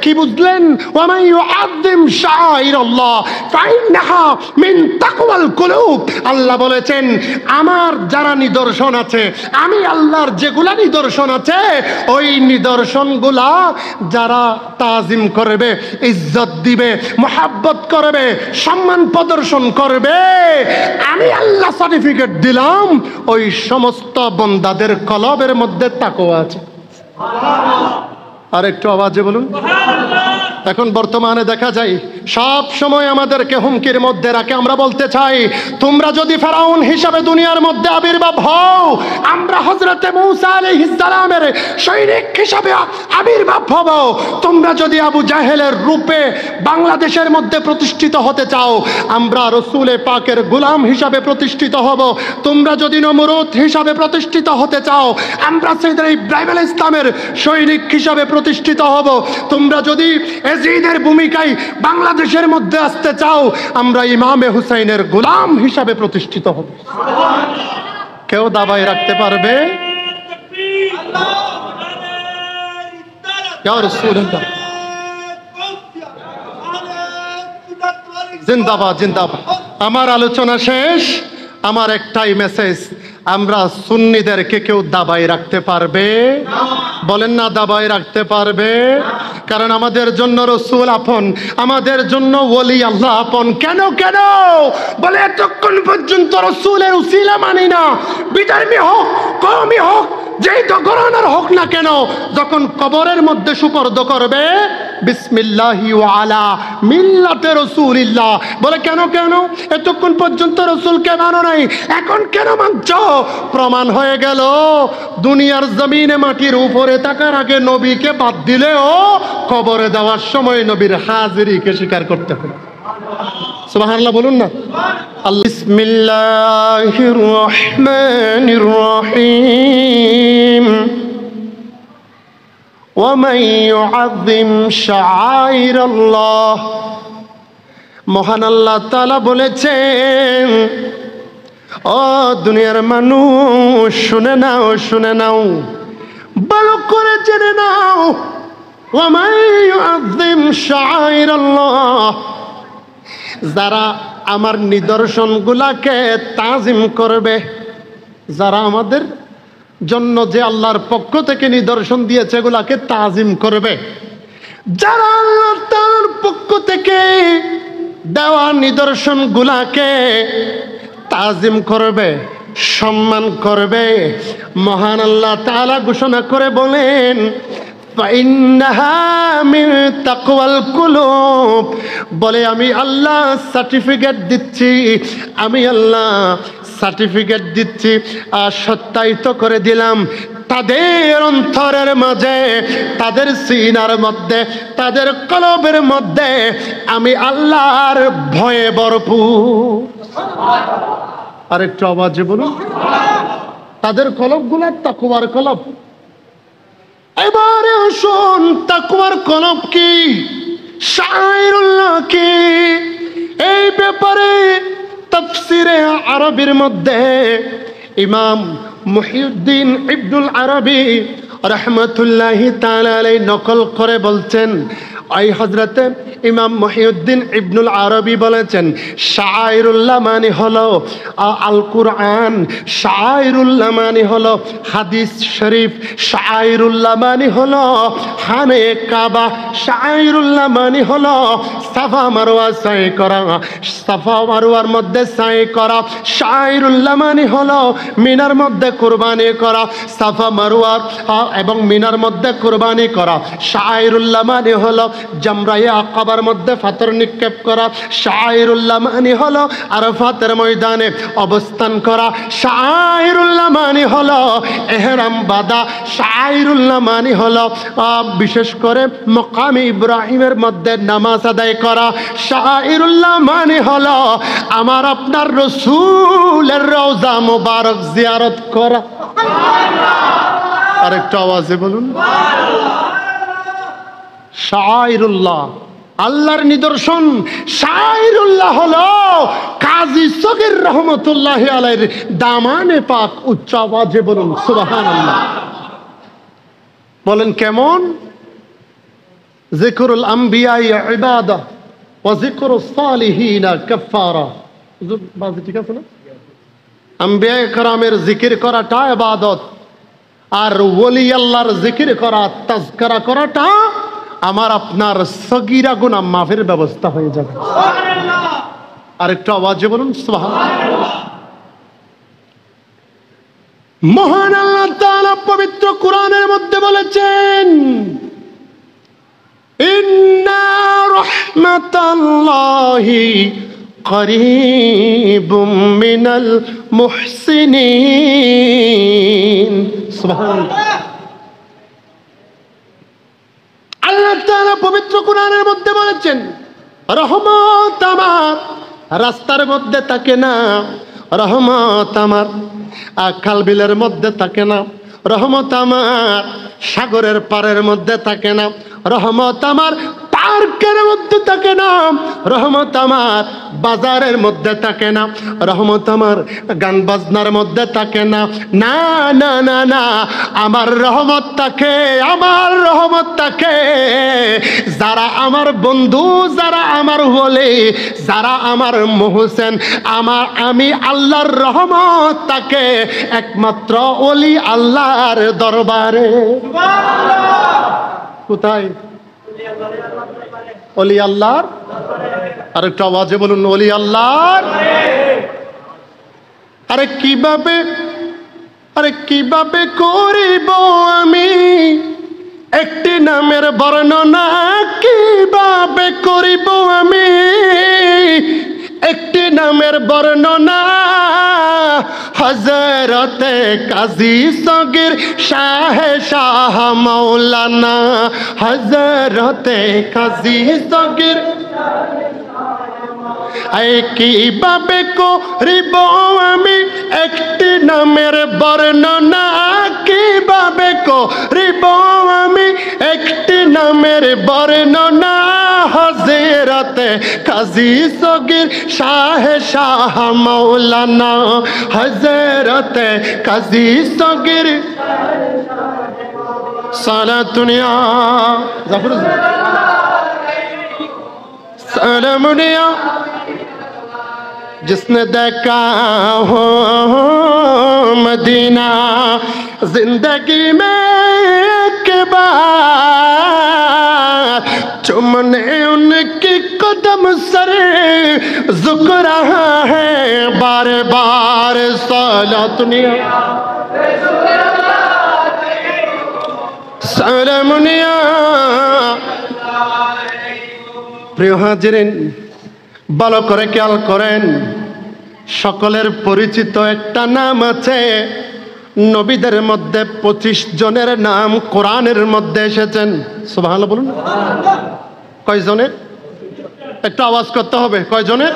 কি বুঝলেন? ওয়া মান ইউআযযিম শাআইরাল্লাহ ফাইন্নাহা মিন তাকওয়াল কুলুব। আল্লাহ বলেছেন আমার যারা নিদর্শন আছে, আমি আল্লাহর যেগুলা নিদর্শন আছে, ওই নিদর্শনগুলা যারা তাজিম করবে, ইজ্জত দিবে, মুহাব্বত করবে, সম্মান প্রদর্শন করবে, আমি আল্লাহ সার্টিফিকেট দিলাম ওই সমস্ত বান্দাদের কলবের মধ্যে তাকওয়া আছে। আর একটু আওয়াজে বলুন। এখন বর্তমানে দেখা যায় সব সময় আমাদেরকে হুমকির মধ্যে রাখে। আমরা বলতে চাই তোমরা যদি ফেরাউন হিসাবে দুনিয়ার মধ্যে আবির্ভাব হও, আমরা হযরতে মূসা আলাইহিস সালামের সৈনিক হিসাবে আবির্ভাব হব। তোমরা যদি আবু জাহেলের রূপে বাংলাদেশের মধ্যে প্রতিষ্ঠিত হতে চাও, আমরা রাসূলে পাকের গোলাম হিসাবে প্রতিষ্ঠিত হব। তোমরা যদি নমরুদ হিসাবে প্রতিষ্ঠিত হতে চাও, আমরা সাইয়েদনা ইব্রাহিম আলাইহিস সালামের সৈনিক হিসাবে প্রতিষ্ঠিত হব। তোমরা যদি এজিদের ভূমিকায় বাংলাদেশের মধ্যে আসতে চাও, আমরা ইমামে হুসাইনের গোলাম হিসাবে প্রতিষ্ঠিত হব। কেউ দাবায় রাখতে পারবে? ইয়া রাসূলুল্লাহ, জিন্দাবাদ জিন্দাবাদ। আমার আলোচনা শেষ। আমার একটাই মেসেজ, আমরা সুন্নিদেরকে কেউ দাবায় রাখতে পারবে? বলেন না, দাবায় রাখতে পারবে? কারণ আমাদের জন্য রাসূল আপন, আমাদের জন্য ওলি আল্লাহ আপন। কেন কেন বলে, এতক্ষণ পর্যন্ত রাসূলের উসিলা মানি না, বিধর্মী হোক, কওমি হোক, যেই তো ঘরানার হোক না কেন, যখন কবরের মধ্যে সুপর্দ করবে বিসমিল্লাহি ওয়া আলা মিল্লাতে রাসূলিল্লাহ, বলে কেন কেন এতক্ষণ পর্যন্ত রাসূলকে মানো নাই, এখন কেন মানছো? প্রমাণ হয়ে গেল দুনিয়ার জমিনে মাটির উপরে থাকার আগে নবীকে বাদ দিলেও কবরে দেওয়ার সময় নবীর হাজিরিকে স্বীকার করতে হবে। সুবহানাল্লাহ বলুন না। বিসমিল্লাহির রহমানির রহিম। وَمَن يُعَظِّمْ شَعَائِرَ اللَّهِ, মহান আল্লাহ তাআলা বলেছেন, ও দুনিয়ার মানুষ শুনে নাও, শুনে নাও, ভালো করে জেনে নাও। وَمَن يُعَظِّمْ شَعَائِرَ اللَّهِ, যারা আমার নিদর্শনগুলাকে তাজিম করবে, যারা আমাদের জন্য যে আল্লাহর পক্ষ থেকে নিদর্শন দিয়েছে এগুলাকে তাজিম করবে, যারা আল্লাহ তাআলার পক্ষ থেকে দেওয়া নিদর্শনগুলাকে তাজিম করবে, সম্মান করবে, মহান আল্লাহ তাআলা ঘোষণা করে বলেন ফাইন্নাহা মিন তাকওয়াল কুলুব, বলে আমি আল্লাহ সার্টিফিকেট দিচ্ছি, আমি আল্লাহ সার্টিফিকেট দিচ্ছি আর সত্যায়িত করে দিলাম তাদের অন্তরের মাঝে, তাদের সিনার মধ্যে, তাদের কলবের মধ্যে আমি আল্লাহর ভয়ে ভরপুর। আরেকটু আওয়াজে বলুন। তাদের কলবগুলো তাকওয়ার কলব। এবারে শুন, তাকওয়ার কলব কি, শাআইরুল্লাহ কি, এই ব্যাপারে তাফসিরে আরবির মধ্যে ইমাম মুহিউদ্দিন ইবনুল আরবি রাহমাতুল্লাহি তাআলা আলাইহি নকল করে বলছেন, এই হযরতে ইমাম মুহিউদ্দিন ইবনুল আরবি বলেছেন শাআইরুল্লাহ মানে হলো আল কুরআন, শাআইরুল্লাহ মানে হলো হাদিস শরীফ, শাআইরুল্লাহ মানে হলো খানে কাবা, শাআইরুল্লাহ মানে হলো সাফা মারওয়া সাই করা, সাফা মারওয়ার মধ্যে সাই করা, শাআইরুল্লাহ মানে হলো মিনার মধ্যে কুরবানি করা, সাফা মারওয়া এবং মিনার মধ্যে কুরবানি করা, শাআইরুল্লাহ মানে হলো জামরায়ে আকাবার মধ্যে পাথর নিক্ষেপ করা, শাআইরুল্লাহ মানে হলো আরাফাতের ময়দানে অবস্থান করা, শাআইরুল্লাহ মানে হলো ইহরাম বাঁধা, শাআইরুল্লাহ মানে হলো বিশেষ করে মাকামে ইব্রাহিমের মধ্যে নামাজ আদায় করা, শাআইরুল্লাহ মানে হলো আমার আপনার রাসূলের রওজা মুবারক জিয়ারত করা। আরেকটু আওয়াজে বলুন। শাআইরুল্লাহ আল্লাহর নিদর্শন। শাআইরুল্লাহ হলো কাজী সগীর রহমতুল্লাহি আলাইহির দামানে পাক। উচ্চ আওয়াজে বলুন সুবহানাল্লাহ। বলেন কেমন? যিকরুল আম্বিয়া ইবাদা ওয়া যিকরুস সালিহিনা কাফারা। হুজুর বাজি ঠিক আছে না? আম্বিয়া কেরামের জিকির করাটা ইবাদত, আর ওলি আল্লাহর জিকির করা, তাজকিরা করাটা আমার আপনার সগীরা গুনাহ মাফের ব্যবস্থা হয়ে যাবে। সুবহানাল্লাহ। আরেকটু আওয়াজে বলুন সুবহানাল্লাহ। মহান আল্লাহ তাআলা পবিত্র কোরআনের মধ্যে বলেছেন, ইন্না রাহমাতাল্লাহি করিবুম মিনাল মুহসিনিন। সুবহানাল্লাহ। আল্লাহ তাআলা পবিত্র কোরআনের মধ্যে বলেছেন, রহমত আমার রাস্তার মধ্যে থাকে না, রহমত আমার খাল বিলের মধ্যে থাকে না, রহমত আমার সাগরের পারের মধ্যে থাকে না, রহমত আমার পার্কের মধ্যে থাকে না, রহমত আমার বাজারের মধ্যে থাকে না, রহমত আমার গান বাজনার মধ্যে থাকে না। না না না না, আমার রহমত থাকে, আমার রহমত থাকে যারা আমার বন্ধু, যারা আমার ওলি, যারা আমার মুহসিন। আমি আল্লাহর রহমত থাকে একমাত্র ওলি আল্লাহর দরবারে। কোথায়? ওলি আল্লাহর। আর একটা আওয়াজে বলুন ওলি আল্লাহর। আরে কিভাবে করিব আমি একটি নামের বর্ণনা, কিভাবে করিব আমি একটি নামের বর্ণনা। হযরতে কাজী সগীর শাহে শাহ মাওলানা, হযরতে কাজী সগীর। কিভাবে করিব আমি একটি নামের বর্ণনা, কিভাবে করিব আমি একটি নামের বর্ণনা। হযরতে কাজী সগীর শাহে শাহ মাওলানা, হযরতে কাজী সগীর। সালাতুনিয়া জাফর सलामुनिया जिसने देखा हो मदीना, जिंदगी में एक बार चुमने उनकी कदम सर झुक रहा है बार बार। सलातुनिया सलामुनिया। প্রিয় হাজিরিন, ভালো করে খেয়াল করেন, সকলের পরিচিত একটা নাম আছে। নবীদের মধ্যে 25 জনের নাম কোরআনের মধ্যে এসেছেন। সুবহানাল্লাহ বলুন। কয়জনের? একটু আওয়াজ করতে হবে, কয়জনের?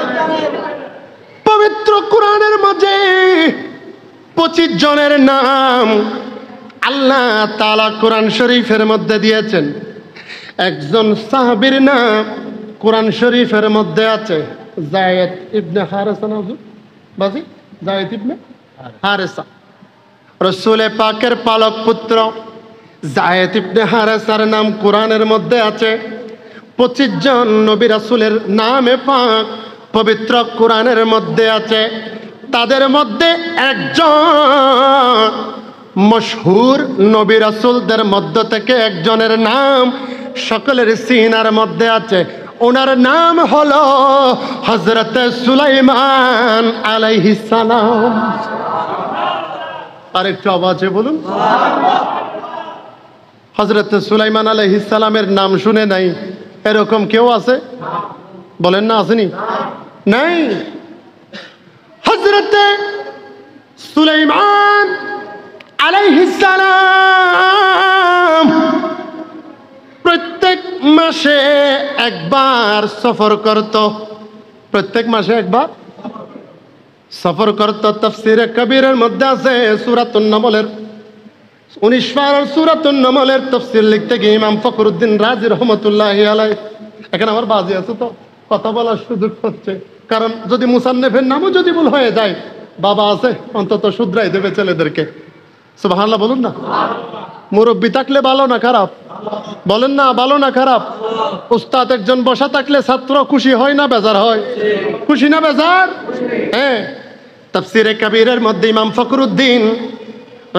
পবিত্র কোরআনের মধ্যে 25 জনের নাম আল্লাহ তাআলা কোরআন শরীফের মধ্যে দিয়েছেন। একজন সাহাবীর নাম কোরআন শরীফের মধ্যে আছে, যায়েদ ইবনে হারেসা। নাজু বাজি যায়েদ ইবনে হারেসা রাসূল পাকের পালক পুত্র যায়েদ ইবনে হারেসার নাম কোরআনের মধ্যে আছে। 25 জন নবী রাসূলের নামে পাক পবিত্র কোরআনের মধ্যে আছে। তাদের মধ্যে একজন মশহুর নবী রাসূলদের মধ্য থেকে একজনের নাম সকলের সিনার মধ্যে আছে। ওনার নাম হলো হযরত সুলাইমান আলাইহিস সালাম। আরেকটু আওয়াজে বলুন। হযরত সুলাইমান আলাইহিস সালামের নাম শুনে নাই এরকম কেউ আছে? বলেন না, আসেনি? নাই। হযরত সুলাইমান আলাইহিস সালাম প্রত্যেক মাসে একবার সফর করত। প্রত্যেক মাসে একবার সফর করত। তাফসীরে কবীরের মধ্যে আছে সূরাতুন নামলের 19 পারার সূরাতুন নামলের তাফসীর লিখতে গিয়ে ইমাম ফখরুদ্দিন রাজি রহমাতুল্লাহি আলাইহি। এখানে আমার বাজি আছে তো কথা বলার সুযোগ হচ্ছে, কারণ যদি মুসান্নিফের নামও যদি ভুল হয়ে যায়, বাবা আছে অন্তত শুধরাই দেবে ছেলেদেরকে। সুবহানাল্লাহ বলুন না। মুরব্বী থাকলে ভালো না খারাপ? বলেন না, ভালো না খারাপ? উস্তাদ একজন বসা থাকলে ছাত্র খুশি হয় না বেজার হয়? খুশি না বেজার? হ্যাঁ। তাফসিরে কবিরের মধ্যে ইমাম ফখরুদ্দিন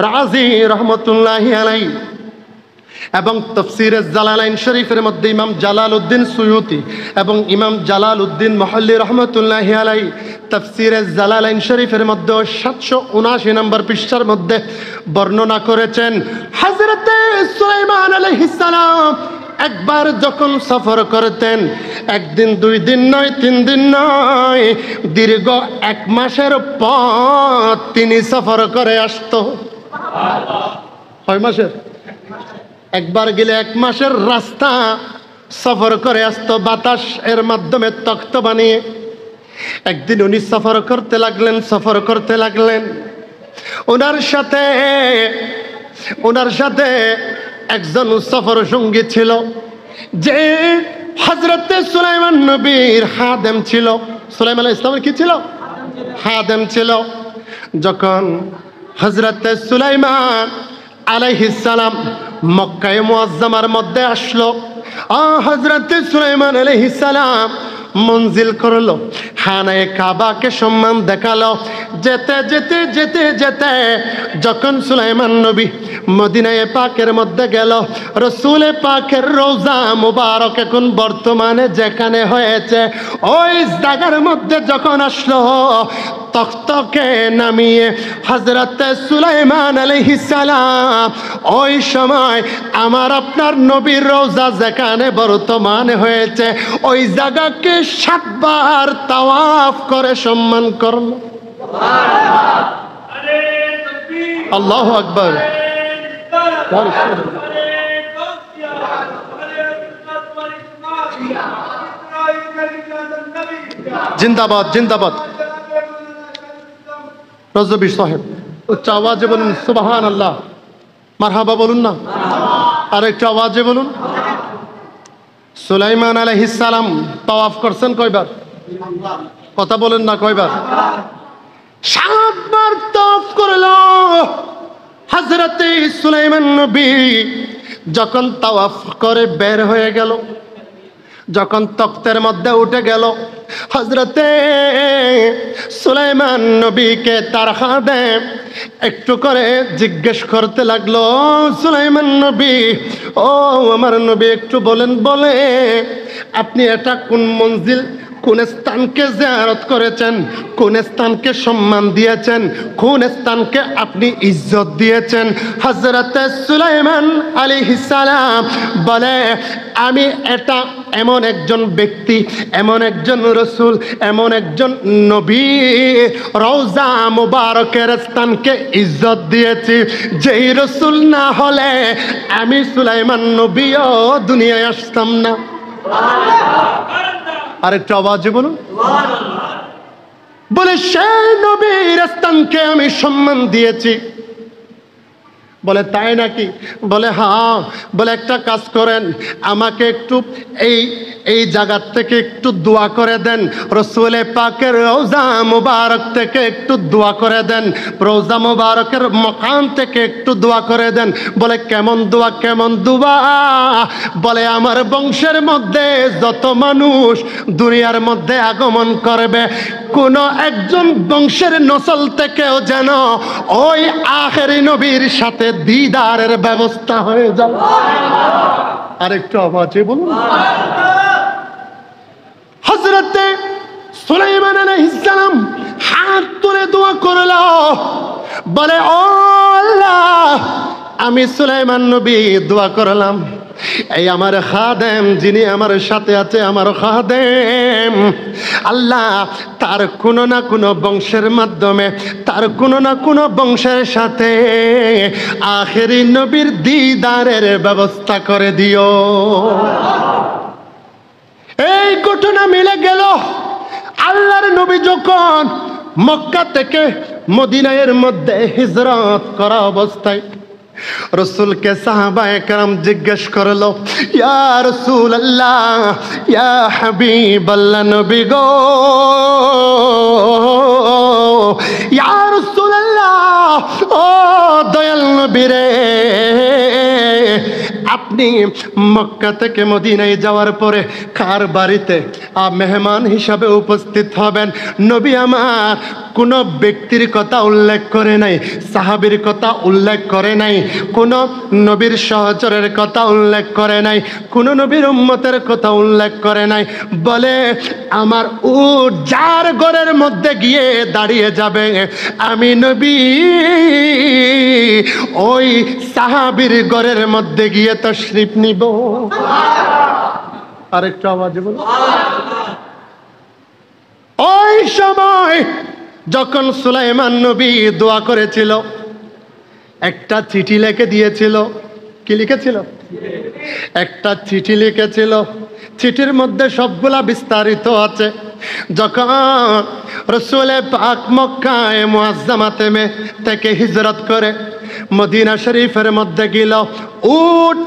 রাজি রহমতুল্লাহি আলাইহি এবং তফসিরে জালালাইন শরীফের মধ্যে ইমাম জালালউদ্দিন সুয়ুতি এবং ইমাম জালালউদ্দিন মহল্লি রহমতুল্লাহি আলাইহি তফসিরে জালালাইন শরীফের মধ্যে 779 নম্বর পৃষ্ঠার মধ্যে বর্ণনা করেছেন, হযরতে সুলাইমান আলাইহিস সালাম একবার যখন সফর করতেন, একদিন 2 দিন নয় 3 দিন নয়, দীর্ঘ 1 মাসের পথ তিনি সফর করে আসতো। কয় মাসের? একবার গেলে 1 মাসের রাস্তা সফর করে আসতো বাতাস এর মাধ্যমে তখ্ত বানিয়ে। একদিন উনি সফর করতে লাগলেন। ওনার সাথে একজন সফর সঙ্গী ছিল, যে হযরতে সুলাইমান নবীর খাদেম ছিল। সুলাইমান আলাইহিস সালামের কি ছিল? খাদেম ছিল। যখন হযরতে সুলাইমান আলাইহিস সালাম মক্কায়ে মুআজ্জামার মধ্যে আসলো, হযরতে সুলাইমান আলাইহিস সালাম মঞ্জিল করলো, খানায়ে কাবাকে সম্মান দেখালো। যেতে যখন সুলাইমান নবী মদিনায়ে পাকের মধ্যে গেল, রাসূলে পাকের রওজা মুবারক এখন বর্তমানে যেখানে হয়েছে ওই জায়গার মধ্যে যখন আসলো, তখ্তকে নামিয়ে হযরতে সুলাইমান আলাইহিস সালাম ওই সময় আমার আপনার নবীর রওজা যেখানে বর্তমানে হয়েছে ওই জায়গাকে 7 বার তাওয়াফ করে সম্মান করল। আল্লাহু আকবার। জিন্দাবাদ জিন্দাবাদ। রজবী সাহেব উচ্চ আওয়াজে বলুন সুবহানাল্লাহ, মারহাবা বলুন না, আর একটু আওয়াজে বলুন। সুলাইমান আলাইহিস সালাম তাওয়াফ করছেন কয়বার? কথা বলেন না, কয়বার? 7 বার তাওয়াফ করলো। হযরতে সুলাইমান নবী যখন তাওয়াফ করে বের হয়ে গেল, যখন তখ্তের মধ্যে উঠে গেল, হযরতে সুলাইমান নবীকে তার খাদেম একটু করে জিজ্ঞেস করতে লাগলো, সুলাইমান নবী, ও আমার নবী একটু বলে আপনি এটা কোন মঞ্জিল, কোন স্থানকে জিয়ারত করেছেন, কোন স্থানকে সম্মান দিয়েছেন, কোন স্থানকে আপনি ইজ্জত দিয়েছেন? হযরতে সুলাইমান আলাইহিস সালাম বলে, আমি এটা এমন একজন ব্যক্তি, এমন একজন রাসূল, এমন একজন নবী রওজা মুবারকের স্থানকে ইজ্জত দিয়েছি, যেই রাসূল না হলে আমি সুলাইমান নবীও দুনিয়ায় আসতাম না। আরেকটা আওয়াজে বলুন। বলে সেই নবীর স্থানকে আমি সম্মান দিয়েছি। বলে তাই নাকি? বলে হ্যাঁ। বলে একটা কাজ করেন, আমাকে একটু এই জায়গার থেকে একটু দোয়া করে দেন, রাসূলে পাকের রওজা মুবারক থেকে একটু দোয়া করে দেন, রওজা মুবারকের মাকাম থেকে একটু দোয়া করে দেন। বলে কেমন দোয়া, কেমন দোয়া? বলে আমার বংশের মধ্যে যত মানুষ দুনিয়ার মধ্যে আগমন করবে, কোন একজন বংশের নসল থেকেও যেন ওই আখেরি নবীর সাথে দিদারের ব্যবস্থা হয়ে যায়। আরেকটু আওয়াজে বলুন। হযরতে সুলাইমান আলাইহিস সালাম হাত তুলে দোয়া করলো, বলে ও আল্লাহ, আমি সুলাইমান নবী দোয়া করলাম, এই আমার খাদেম যিনি আমার সাথে আছে, আমার খাদেম আল্লাহ, তার কোনো না কোনো বংশের মাধ্যমে, তার কোনো না কোনো বংশের সাথে আখেরি নবীর দিদারের ব্যবস্থা করে দিও। এই ঘটনা মিলে গেল। আল্লাহর নবী যখন মক্কা থেকে মদিনায়ের মধ্যে হিজরত করা অবস্থায় রাসূলকে সাহাবায়ে কেরাম জিজ্ঞেস করলো, ইয়া রাসূলুল্লাহ, ইয়া হাবিবাল্লাহ, নবী গো, ইয়া রাসূলুল্লাহ, ও দয়াল নবী রে, আপনি মক্কা থেকে মদিনায় যাওয়ার পরে কার বাড়িতে মেহমান হিসাবে উপস্থিত হবেন? নবী আমার কোনো ব্যক্তির কথা উল্লেখ করে নাই, সাহাবীর কথা উল্লেখ করে নাই, কোনো নবীর সহচরের কথা উল্লেখ করে নাই, কোনো নবীর উম্মতের কথা উল্লেখ করে নাই। বলে আমার উট যার ঘরের মধ্যে গিয়ে দাঁড়িয়ে যাবে, আমি নবী ওই সাহাবীর ঘরের মধ্যে গিয়ে তাশরীফ নিব। আরেকটু আওয়াজে বলো। ওই সময় যখন সুলাইমান নবী দোয়া করেছিল, একটা চিঠি লিখে দিয়েছিল। কি লিখেছিল? একটা চিঠি লিখেছিল। চিঠির মধ্যে সবগুলা বিস্তারিত আছে। যখন রাসূল পাক মক্কায়ে মুআজ্জামাতে থেকে হিজরত করে মদিনা শরীফের মধ্যে গেল, উট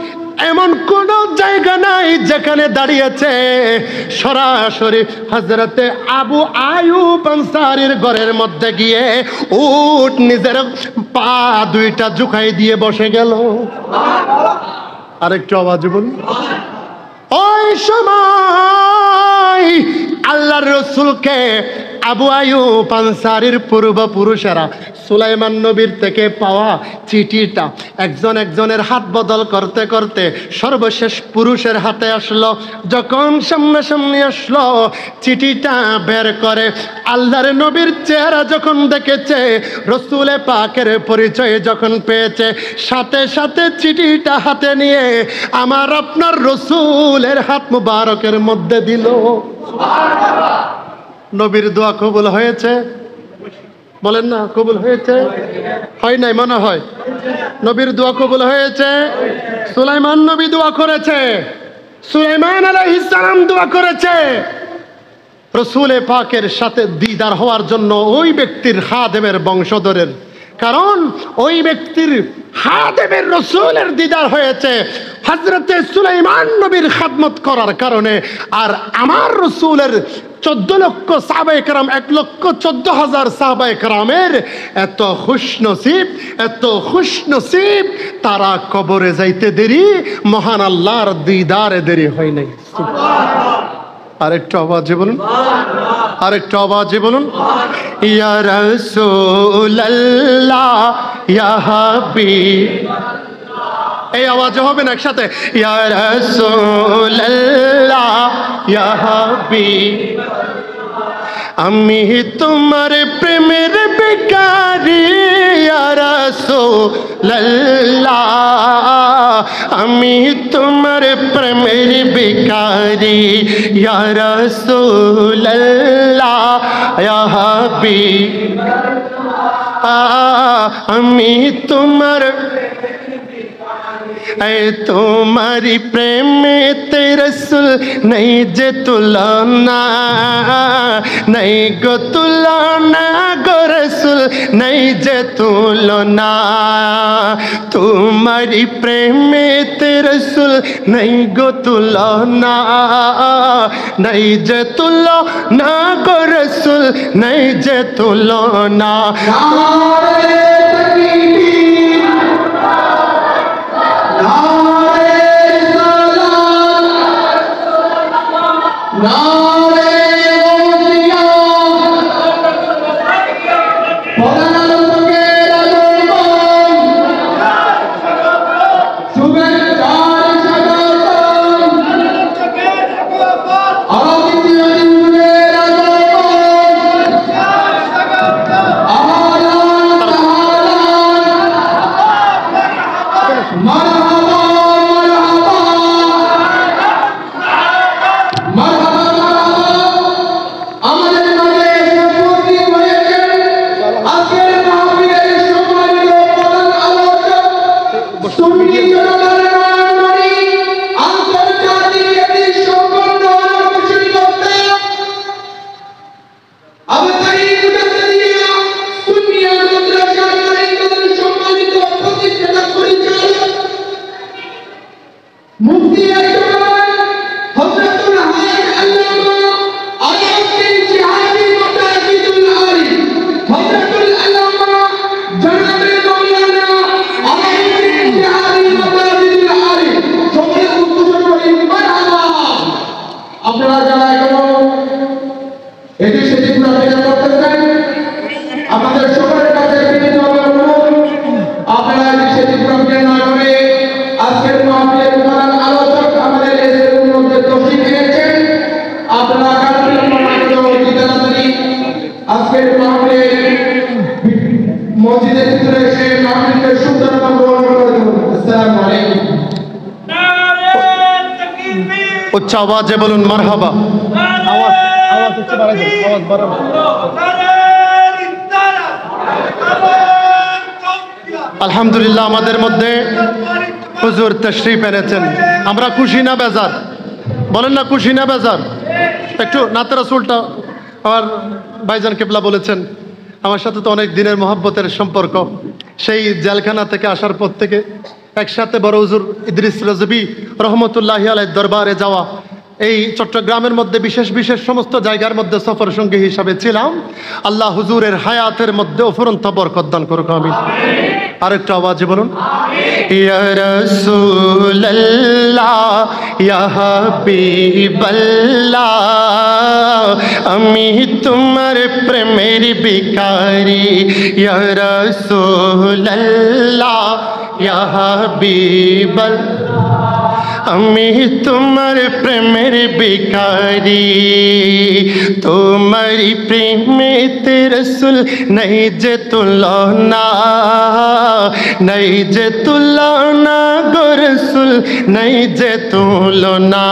এমন কোন জায়গা নাই যেখানে দাঁড়িয়েছে। সরাসরি হযরতে আবু আইয়ুব আনসারীর ঘরের মধ্যে গিয়ে উট নিজের পা দুইটা ঝুঁকাই দিয়ে বসে গেল। আরেকটু আওয়াজ বলুন। ওই সময় আল্লাহর রাসূলকে আবু আইয়ুব আনসারীর পূর্বপুরুষেরা সুলাইমান নবীর থেকে পাওয়া চিঠিটা একজন একজনের হাত বদল করতে করতে সর্বশেষ পুরুষের হাতে আসলো। যখন সামনাসামনি আসলো, চিঠিটা বের করে আল্লাহর নবীর চেহারা যখন দেখেছে, রসুলে পাকের পরিচয় যখন পেয়েছে, সাথে সাথে চিঠিটা হাতে নিয়ে আমার আপনার রসুলের হাত মুবারকের মধ্যে দিল। নবীর দোয়া কবুল হয়েছে? বলেন না, কবুল হয়েছে? হয় নাই মনে হয়? নবীর দোয়া কবুল হয়েছে। সুলাইমান নবী দোয়া করেছে, সুলাইমান আলাইহিস সালাম দোয়া করেছে রসুলে পাকের সাথে দিদার হওয়ার জন্য ওই ব্যক্তির খাদেমের বংশধরের। কারণ ওই ব্যক্তির খাদেমের রসুলের দিদার হয়েছে হযরতে সুলাইমান নবীর খাদমত করার কারণে। আর আমার রসুলের 14 লক্ষ সাহাবায়ে কেরাম, 1,14,000 সাহাবায়ে কেরামের এত খুশনসিব তারা কবরে যাইতে দেরি, মহান আল্লাহর দিদারে দেরি হয় নাই। আরেকটু আওয়াজে বলুন, আরেকটু আওয়াজে বলুন। ইয়া রাসূলুল্লাহ ইয়া হাবিব। এই আওয়াজে হবে না একসাথে? ইয়া রাসূলুল্লাহ ইয়া হাবিব, আমি তোমার প্রেমের বেকারি। ইয়া রাসূলুল্লাহ আমি তোমার প্রেমের বেকারি। ইয়া রাসূলুল্লাহ ইয়া হাবিব, আমি তোমার তোমারি প্রেমেতে রসুল নেই যে তুলনা, নেই গো তুলনা গো রসুল নেই যে তুলনা। তোমারি প্রেমেতে রসুল নেই গো তুলনা, নেই যে তুলনা গো রসুল নেই যে তুলনা। مرحبا আপনারা যারা এখনো এটি সেটি ঘোরাফেরা করতেছেন, আপনাদের সকলের কাছে বিনীতভাবে অনুরোধ, আপনারা এটি সেটি ঘোরাফেরা না করে আজকের মাহফিলের প্রধান আলোচক আমাদের এর মধ্যে তশরিফ এনেছেন, আপনারা তাড়াতাড়ি আজকের মাহফিলে মসজিদের ভিতরে এসে মাহফিলকে সুন্দরভাবে গ্রহণ করে দেবেন। আসসালামু আলাইকুম। উচ্চ আওয়াজে বলুন মারহাবা। আওয়াজ উচ্চ বাড়াই, আওয়াজ বাড়ান। আলহামদুলিল্লাহ, আমাদের মধ্যে হুজুর তাশরীফ এনেছেন। আমরা খুশি না বেজার? বলেন না খুশি না বেজার? একটু নাতে রাসূলটা আমার ভাইজান কিবলা বলেছেন, আমার সাথে তো অনেক দিনের মহব্বতের সম্পর্ক। সেই জেলখানা থেকে আসার পর থেকে একসাথে বড় হুজুর ইদ্রিস রাজবি রহমতুল্লাহি আলাইহির দরবারে যাওয়া, এই চট্টগ্রামের মধ্যে বিশেষ বিশেষ সমস্ত জায়গার মধ্যে সফর সঙ্গী হিসাবে ছিলাম। আল্লাহ হুজুরের হায়াতের মধ্যে অফুরন্ত বরকত দান করুক, আমিন। আরেকটু আওয়াজে বলুন, ইয়া রাসূলুল্লাহ ইয়া হাবিবাল্লাহ, আমি তোমার প্রেমের ভিখারি। ইয়া রাসূলুল্লাহ ইয়া হাবিবাল্লাহ, আমি তোমার প্রেমের ভিখারি। তোমারি প্রেমেতে রসুল নাই যে তুলনা, নাই যে তুলনা গো রসুল, নাই যে তুলনা।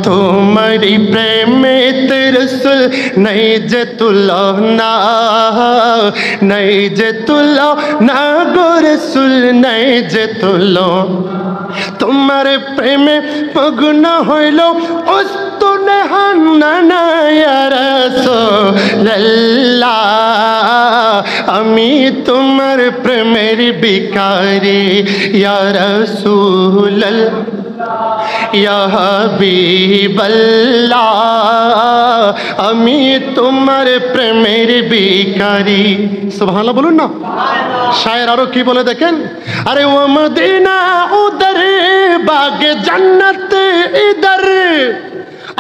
তোমারি প্রেমেতে রসুল নাই যে তুলনা, নাই যে তুলনা গো রসুল, নাই যে তুলনা। তোমার প্রেমে মগ্ন হইল অস্তুনে হান্না ইয়া রাসূলুল্লাহ, আমি তোমার প্রেমের ভিখারি। ইয়া রাসূলুল্লাহ ইয়া হাবিবাল্লাহ, আমি তোমার প্রেমের ভিখারি। সুবহানাল্লাহ বলুন না। শায়ের আরো কি বলে দেখেন, আরে ও মদিনা উধর बाग जन्नत इधर,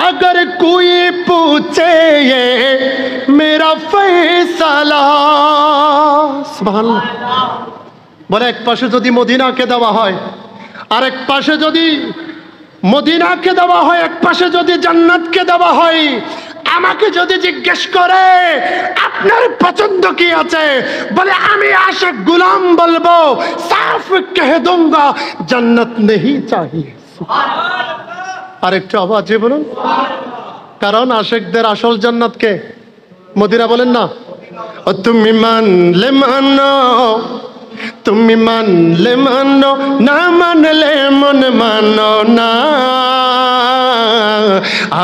अगर कोई पूछे ये मेरा फैसला। सुबहानाल्लाह। বলে এক পাশে যদি মদিনাকে দেওয়া হয়, আরেক পাশে যদি মদিনাকে দেওয়া হয়, এক পাশে যদি জান্নাতকে দেওয়া হয়, আমাকে যদি জিজ্ঞেস করে আপনার পছন্দ কি আছে, বলে আমি আশিক গোলাম বলবো সাফ কহ दूंगा জান্নাত नहीं चाहिए। আর একটু আওয়াজে বলুন, কারণ আশিকদের আসল জান্নাত কে? মদিনা বলেন না। ও তুমি মানলে মানো, তুমি মানলে মানো, না মানলে মন মানো না।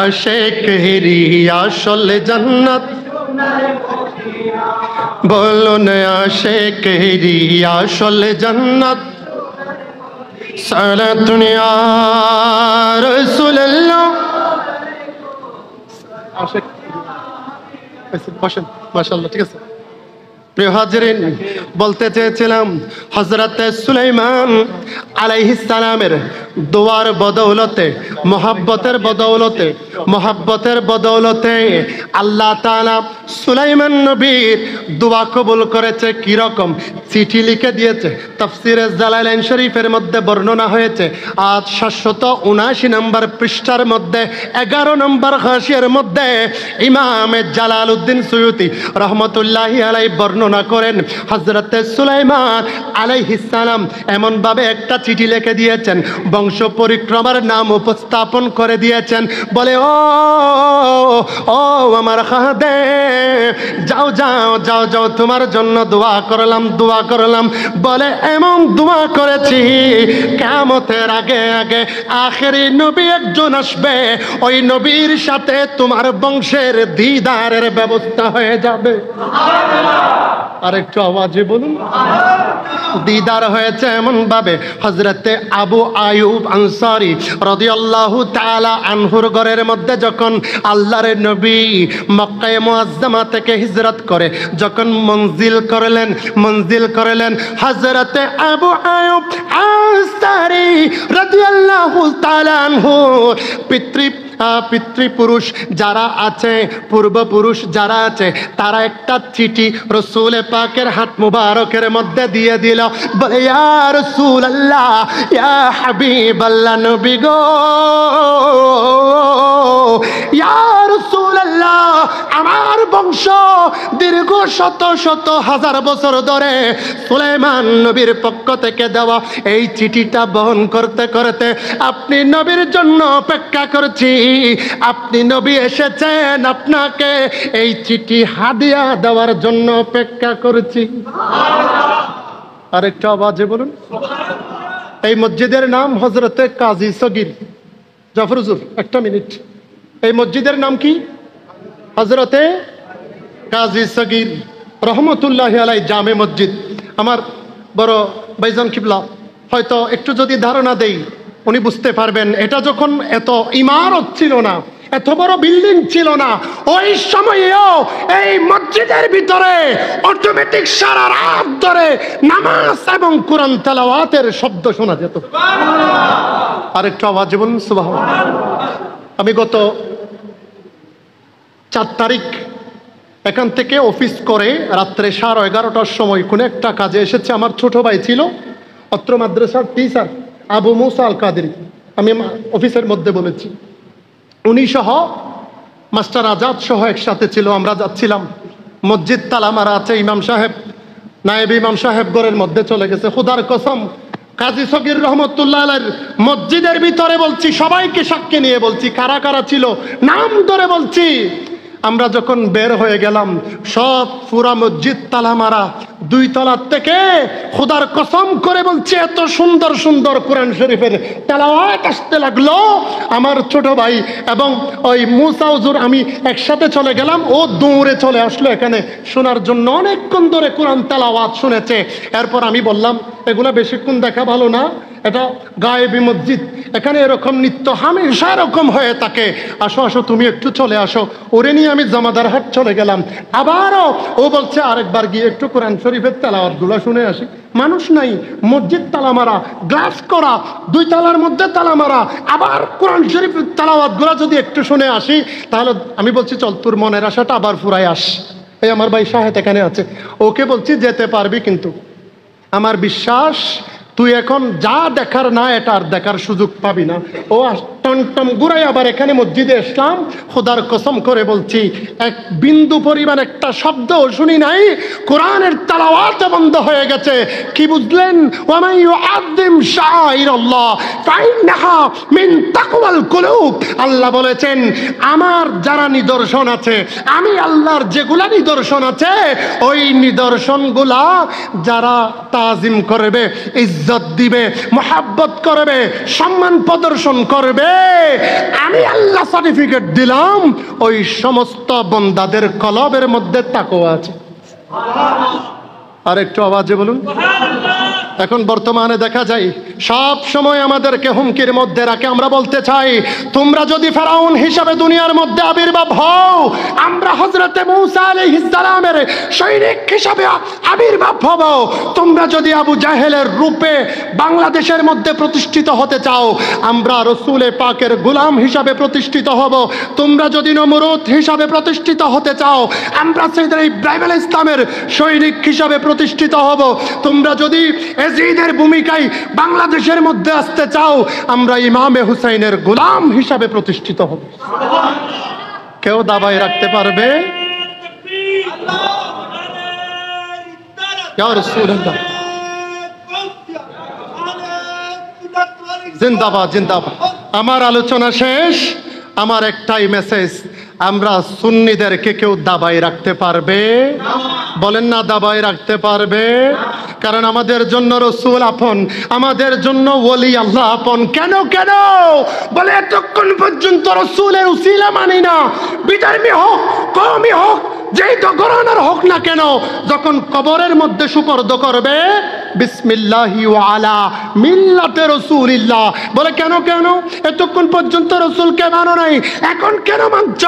আশিকেরি আসল জান্নাত বলো না, আশিকেরি আসল জান্নাত। সালাতুন ইয়া রাসূলুল্লাহ। আশিক বসেন, মাশাআল্লাহ, ঠিক আছে। প্রিয় হাজিরিন, বলতে চেয়েছিলাম হযরত সুলাইমান আলাইহিস সালামের দোয়ার বদৌলতে, মহব্বতের বদৌলতে, মহব্বতের বদৌলতে আল্লাহ তাআলা সুলাইমান নবীর দোয়া কবুল করেছে। কি রকম? চিঠি লিখে দিয়েছে। তাফসিরে জালালাইন শরীফের মধ্যে বর্ণনা হয়েছে। আজ 779 নম্বর পৃষ্ঠার মধ্যে 11 নম্বর হাসিয়ার মধ্যে ইমাম জালালউদ্দিন সুয়ুতি রহমতুল্লাহি আলাইহি বর্ণনা করেন, হযরত সুলাইমান আলাইহিস সালাম এমন ভাবে একটা চিঠি লিখে দিয়েছেন, বংশ পরিক্রমার নাম উপস্থাপন করে দিয়েছেন। বলে ও ও আমার খাদে, যাও যাও যাও যাও, তোমার জন্য দোয়া করলাম, দোয়া করলাম। বলে এমন দোয়া করেছি, কিয়ামতের আগে আগে আখেরি নবী একজন আসবে, ওই নবীর সাথে তোমার বংশের দিদারের ব্যবস্থা হয়ে যাবে। আর একটু আওয়াজে বলুন। দিদার হয়েছে এমন ভাবে, হযরতে আবু আয়ুব আনসারী রাদিয়াল্লাহু তাআলা আনহুর ঘরের মধ্যে যখন আল্লাহর নবী মক্কা মুআজ্জামা থেকে হিজরত করে যখন মঞ্জিল করলেন, হযরতে আবু আয়ুব আনসারী রাদিয়াল্লাহু তাআলা আনহু পিতৃপুরুষ যারা আছে, পূর্বপুরুষ যারা আছে, তারা একটা চিঠি রসুল পাকের হাত মুবারকের মধ্যে দিয়ে দিল। বলে ইয়া রাসূলুল্লাহ, ইয়া হাবিবাল্লাহ, নবী গো, ইয়া রাসূলুল্লাহ, আমার বংশ দীর্ঘ শত শত হাজার বছর ধরে সুলাইমান নবীর পক্ষ থেকে দেওয়া এই চিঠিটা বহন করতে করতে আপনি নবীর জন্য অপেক্ষা করছি। আপনি নবী এসেছেন, আপনাকে এই চিঠি হাদিয়া দেওয়ার জন্য অপেক্ষা করছি। আরেকটা আওয়াজে বলুন। এই মসজিদের নাম হযরতে কাজী সগীর। জাফর হুজুর একটা মিনিট, এই মসজিদের নাম কি? হযরতে কাজী সগীর রহমতুল্লাহি আলাই জামে মসজিদ। আমার বড় ভাইজান কিবলা হয়তো একটু যদি ধারণা দেই উনি বুঝতে পারবেন। এটা যখন এত ইমারত ছিল না, এত বড় বিল্ডিং ছিল না, ওই সময়েও এই মসজিদের ভিতরে অটোমেটিক সারা রাত ধরে নামাজ এবং কোরআন তেলাওয়াতের শব্দ শোনা যেত। আরেকটু আওয়াজে বলুন সুবহানাল্লাহ। আমি গত 4 তারিখ এখান থেকে অফিস করে রাত্রে 11:30টার সময় কোনো একটা কাজে এসেছে। আমার ছোট ভাই ছিল অত্র মাদ্রাসার টিচার আবু মুসা আল কাদেরী, আমি অফিসের মধ্যে বলেছি। উনি সহ মাস্টার আজাদ সহ একসাথে ছিল। আমরা যাচ্ছিলাম, মসজিদ তালা মারা আছে, ইমাম সাহেব নায়েব ইমাম সাহেব ঘরের মধ্যে চলে গেছে। খুদার কসম, কাজী সগীর রহমতুল্লাহ আলাইহির মসজিদের ভিতরে বলছি, সবাইকে সাক্ষী নিয়ে বলছি কারা কারা ছিল, নাম ধরে বলছি। আমরা যখন বের হয়ে গেলাম, সব পুরা মসজিদ তালা মারা। 2 তলার থেকে খুদার কসম করে বলছে এত সুন্দর সুন্দর কোরআন শরীফের তেলাওয়াত আসতে লাগলো। আমার ছোট ভাই এবং ওই মুসা হুজুর আমি একসাথে চলে গেলাম, ও দৌড়ে চলে আসলো এখানে শোনার জন্য। অনেকক্ষণ ধরে কোরআন তেলাওয়াত শুনেছে। এরপর আমি বললাম এগুলা বেশিক্ষণ দেখা ভালো না, এটা গায়েবী মসজিদ, এখানে এরকম নিত্য হামেশা এরকম হয়ে থাকে, আসো আসো তুমি একটু চলে আসো। ওরে নিয়ে আমি জামাদার হাট চলে গেলাম। আবারও ও বলছে আরেকবার গিয়ে একটু কোরআন শরীফের তেলাওয়াতগুলো শুনে আসি। মানুষ নাই, মসজিদ তালা মারা, গ্লাস করা, 2 তালার মধ্যে তালা মারা। আবার কোরআন শরীফের তেলাওয়াতগুলো যদি একটু শুনে আসি তাহলে আমি বলছি চল তোর মনের আশাটা আবার ফুরাই আস। এই আমার ভাই শাহেদ এখানে আছে, ওকে বলছি যেতে পারবি, কিন্তু আমার বিশ্বাস তুই এখন যা দেখার না এটা আর দেখার সুযোগ পাবি না। ও টমটম ঘুরাই আবার এখানে মসজিদে ইসলাম। খোদার কসম করে বলছি এক বিন্দু পরিমাণ একটা শব্দও শুনি নাই। কোরআনের তেলাওয়াত বন্ধ হয়ে গেছে। কি বুঝলেন? ওয়ামান ইউআযযিম শাআইরাল্লাহ ফাইন্নাহা মিন তাকওয়াল কুলুব। আল্লাহ বলেছেন আমার যারা নিদর্শন আছে, আমি আল্লাহর যেগুলা নিদর্শন আছে, ওই নিদর্শনগুলা যারা তাজিম করবে, ইজ্জত দিবে, মহাব্বত করবে, সম্মান প্রদর্শন করবে, আমি আল্লাহ সার্টিফিকেট দিলাম ওই সমস্ত বান্দাদের কলবের মধ্যে তাকওয়া আছে। আর একটু আওয়াজে বলুন। এখন বর্তমানে দেখা যায় সব সময় আমাদেরকে হুমকির মধ্যে রাখে। আমরা বলতে চাই তোমরা যদি ফেরাউন হিসাবে দুনিয়ার মধ্যে আবির্ভাব হও, আমরা হযরতে মূসা আলাইহিস সালামের সৈনিক হিসাবে আবির্ভাব হব। তোমরা যদি আবু জাহেলের রূপে বাংলাদেশের মধ্যে প্রতিষ্ঠিত হতে চাও, আমরা রসুলে পাকের গোলাম হিসাবে প্রতিষ্ঠিত হব। তোমরা যদি নমরুদ হিসাবে প্রতিষ্ঠিত হতে চাও, আমরা সাইয়েদনা ইব্রাহিম আলাইহিস সালামের সৈনিক হিসাবে প্রতিষ্ঠিত হব। তোমরা যদি এজিদের ভূমিকায় বাংলাদেশের মধ্যে আসতে চাও, আমরা ইমামে হুসাইনের গোলাম হিসাবে প্রতিষ্ঠিত হব। কেউ দাবায় রাখতে পারবে? ইয়া রাসূলুল্লাহ, জিন্দাবাদ জিন্দাবাদ। আমার আলোচনা শেষ। আমার একটাই মেসেজ, আমরা সুন্নিদেরকে কেউ দাবায় রাখতে পারবে? বলেন না দাবায় রাখতে পারবে? কারণ আমাদের জন্য রসুল আপন, আমাদের জন্য ওলি আল্লাহ আপন। কেন কেন বলে এতক্ষণ পর্যন্ত রসুলের উসিলা মানি না। বিধর্মী হোক, কওমি হোক, যেই তো ঘরানার হোক না কেন, যখন কবরের মধ্যে সুপর্দ করবে বিসমিল্লাহি ওয়া আলা মিল্লাতে রাসূলিল্লাহ বলে, কেন কেন এতক্ষণ পর্যন্ত রসুলকে মানো নাই, এখন কেন মানছ?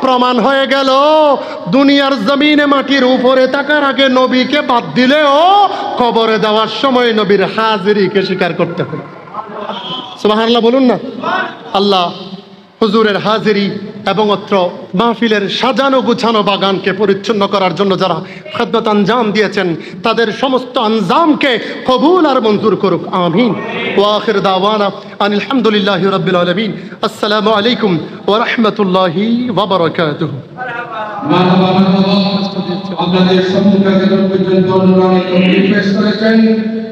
প্রমাণ হয়ে গেল দুনিয়ার জমিনে মাটির উপরে থাকার আগে নবীকে বাদ দিলেও কবরে দেওয়ার সময় নবীর হাজিরিকে স্বীকার করতে হবে। সুবহানাল্লাহ বলুন না। আল্লাহ হুজুরের হাজিরি এবং অত্র মাহফিলের সাজানো গুছানো বাগানকে পরিচ্ছন্ন করার জন্য যারা খেদমত আঞ্জাম দিয়েছেন তাদের সমস্ত আঞ্জামকে কবুল আর মঞ্জুর করুক, আমিন। ওয়া আখির দাওয়ানা আনিল হামদুলিল্লাহি রাব্বিল আলামিন। আসসালামু আলাইকুম ওয়া রাহমাতুল্লাহি ওয়া বারাকাতুহু। আপনাদের সম্মুখে যখন পর্যন্ত অনুরোধ পেশ করেছেন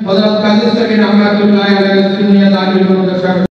হযরত কাজী সাকিব রহমাতুল্লাহি আলাইহি সুন্নিয়াত আলী মাদ্রাসা